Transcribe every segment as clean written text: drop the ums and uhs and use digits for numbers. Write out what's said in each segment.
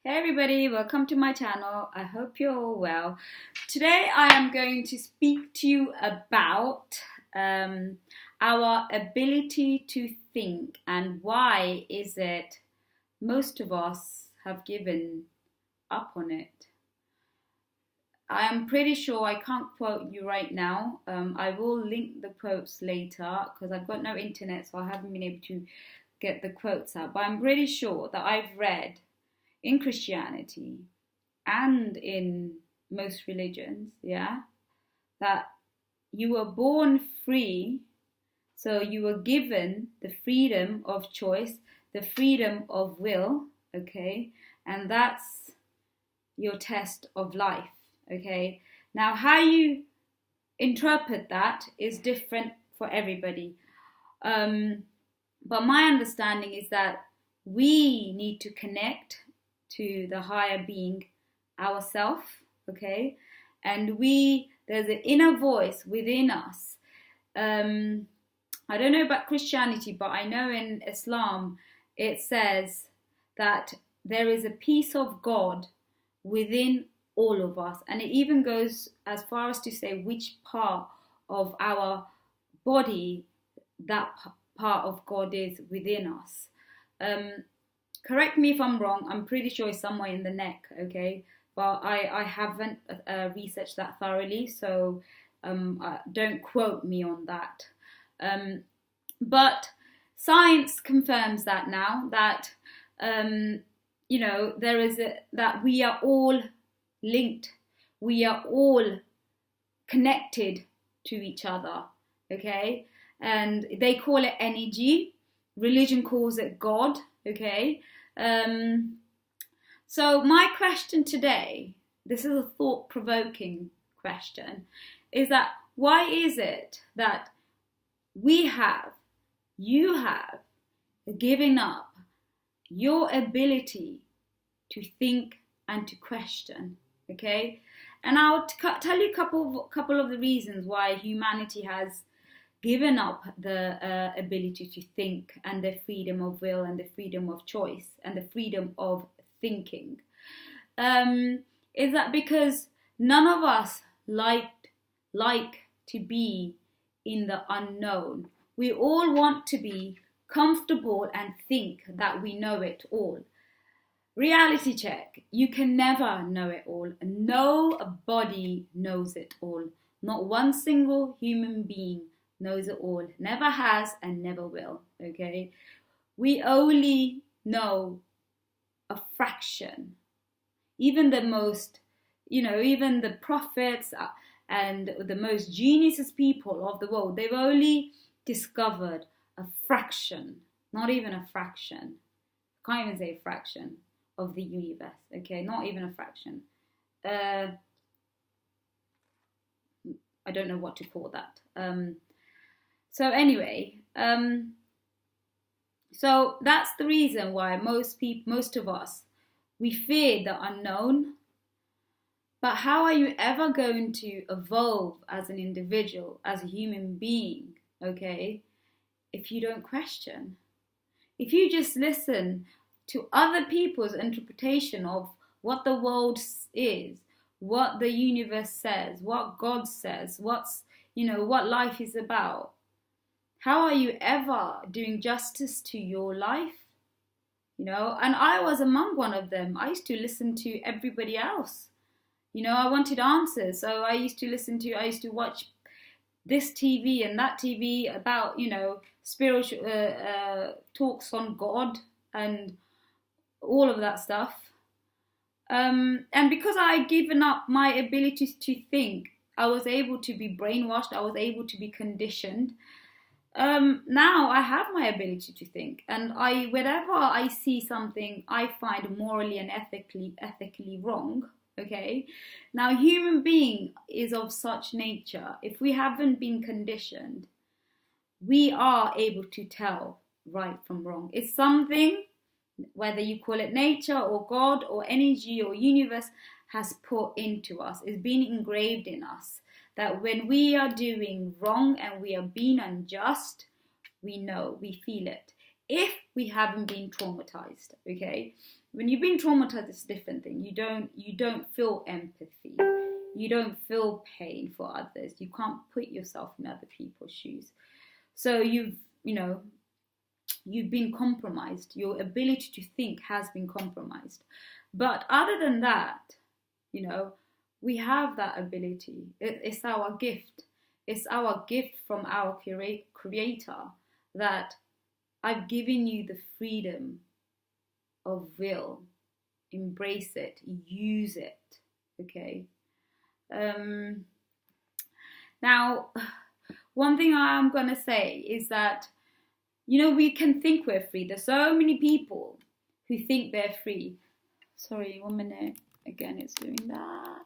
Hey everybody, welcome to my channel. I hope you're all well. Today I am going to speak to you about our ability to think and why is it most of us have given up on it. I am pretty sure, I can't quote you right now. I will link the quotes later because I've got no internet, so I haven't been able to get the quotes out. But I'm pretty sure that I've read in Christianity and in most religions, that you were born free, so you were given the freedom of choice, the freedom of will, okay, and that's your test of life, okay. Now, how you interpret that is different for everybody, but my understanding is that we need to connect to the higher being, ourself, okay, and there's an inner voice within us. I don't know about Christianity, but I know in Islam it says that there is a piece of God within all of us, and it even goes as far as to say which part of our body that part of God is within us. Correct me if I'm wrong, I'm pretty sure it's somewhere in the neck, okay? But I haven't researched that thoroughly, so don't quote me on that. But science confirms that now, that, that we are all linked. We are all connected to each other, okay? And they call it energy. Religion calls it God, okay? So my question today, this is a thought-provoking question, is that why is it that you have given up your ability to think and to question, okay? And I'll tell you a couple of the reasons why humanity has given up the ability to think and the freedom of will and the freedom of choice and the freedom of thinking. Is that because none of us like to be in the unknown. We all want to be comfortable and think that we know it all. Reality check, you can never know it all. Nobody knows it all. Not one single human being knows it all, never has and never will, okay? We only know a fraction. Even the most, even the prophets and the most genius people of the world, they've only discovered a fraction, not even a fraction. I can't even say a fraction of the universe, okay? Not even a fraction. I don't know what to call that. So anyway, so that's the reason why most of us, we fear the unknown. But how are you ever going to evolve as an individual, as a human being, okay, if you don't question? If you just listen to other people's interpretation of what the world is, what the universe says, what God says, what life is about, how are you ever doing justice to your life? And I was among one of them. I used to listen to everybody else. I wanted answers. So I used to watch this TV and that TV about, spiritual talks on God and all of that stuff. And because I had given up my ability to think, I was able to be brainwashed. I was able to be conditioned. Now I have my ability to think, and whenever I see something I find morally and ethically wrong, okay, now human being is of such nature, if we haven't been conditioned, we are able to tell right from wrong. It's something, whether you call it nature or God or energy or universe, has put into us, is being engraved in us, that when we are doing wrong and we are being unjust, we know, we feel it, if we haven't been traumatized, okay? when you've been traumatized, it's a different thing. You don't feel empathy. You don't feel pain for others. You can't put yourself in other people's shoes. So you've been compromised. Your ability to think has been compromised. But other than that, we have that ability. It's our gift. It's our gift from our creator, that I've given you the freedom of will. Embrace it. Use it. Okay? Now, one thing I'm going to say is that, we can think we're free. There's so many people who think they're free. Sorry, 1 minute. Again, it's doing that.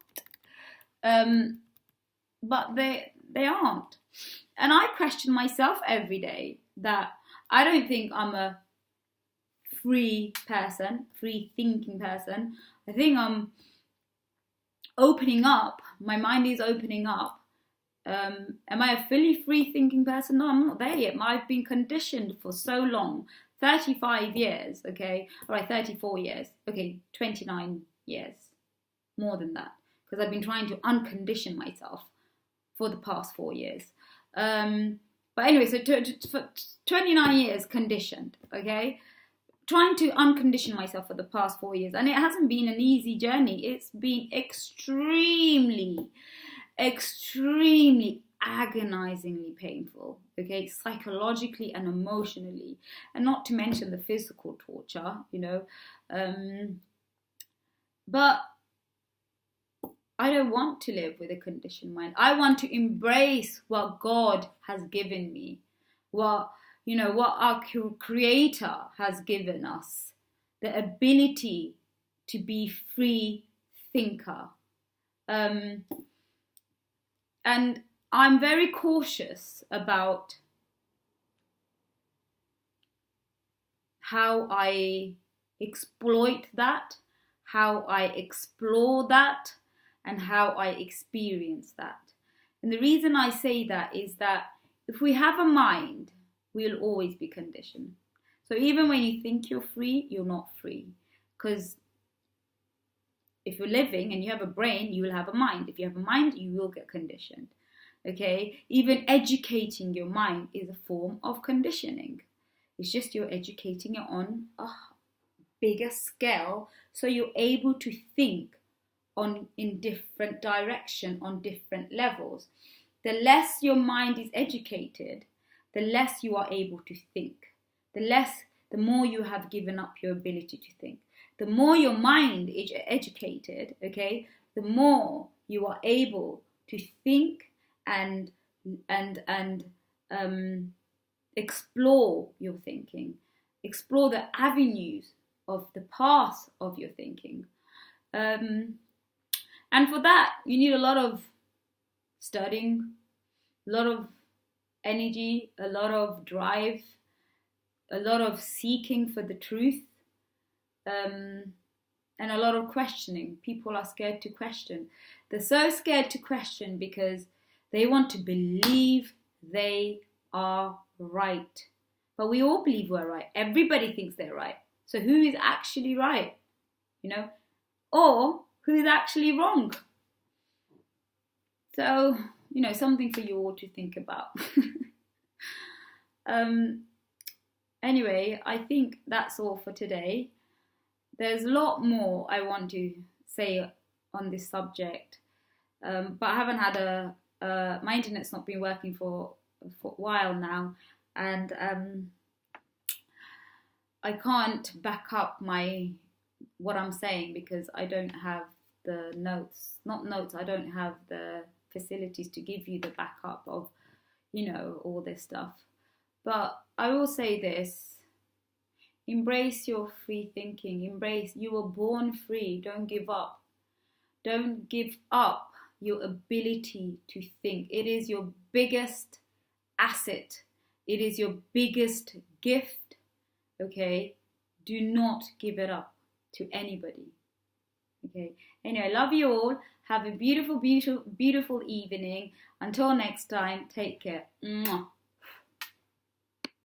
But they aren't. And I question myself every day that I don't think I'm a free person, free thinking person. I think I'm opening up. My mind is opening up. Am I a fully free thinking person? No, I'm not there yet. I've been conditioned for so long. 35 years, okay? All right, 34 years. Okay, 29 years. More than that. Because I've been trying to uncondition myself for the past 4 years. But anyway, so for 29 years conditioned, okay? Trying to uncondition myself for the past 4 years. And it hasn't been an easy journey. It's been extremely agonizingly painful, okay? Psychologically and emotionally. And not to mention the physical torture, But I don't want to live with a conditioned mind. I want to embrace what God has given me, what our Creator has given us, the ability to be free thinker. And I'm very cautious about how I exploit that, how I explore that, and how I experience that. And the reason I say that is that if we have a mind, we'll always be conditioned. So even when you think you're free, you're not free. Because if you're living and you have a brain, you will have a mind. If you have a mind, you will get conditioned. Okay? Even educating your mind is a form of conditioning. It's just you're educating it on a bigger scale, so you're able to think in different direction, on different levels. The less your mind is educated, the less you are able to think. The more you have given up your ability to think. The more your mind is educated, okay, the more you are able to think and explore your thinking, explore the avenues of the path of your thinking. And for that, you need a lot of studying, a lot of energy, a lot of drive, a lot of seeking for the truth, and a lot of questioning. People are scared to question. They're so scared to question because they want to believe they are right. But we all believe we're right. Everybody thinks they're right. So who is actually right? Or who is actually wrong? So, something for you all to think about. Anyway, I think that's all for today. There's a lot more I want to say on this subject, but I haven't had my internet's not been working for a while now, and I can't back up what I'm saying because I don't have the I don't have the facilities to give you the backup of, all this stuff. But I will say this: embrace your free thinking. You were born free. Don't give up. Don't give up your ability to think. It is your biggest asset. It is your biggest gift. Okay? Do not give it up to anybody. Okay? Anyway, I love you all. Have a beautiful, beautiful, beautiful evening. Until next time, take care. Mwah.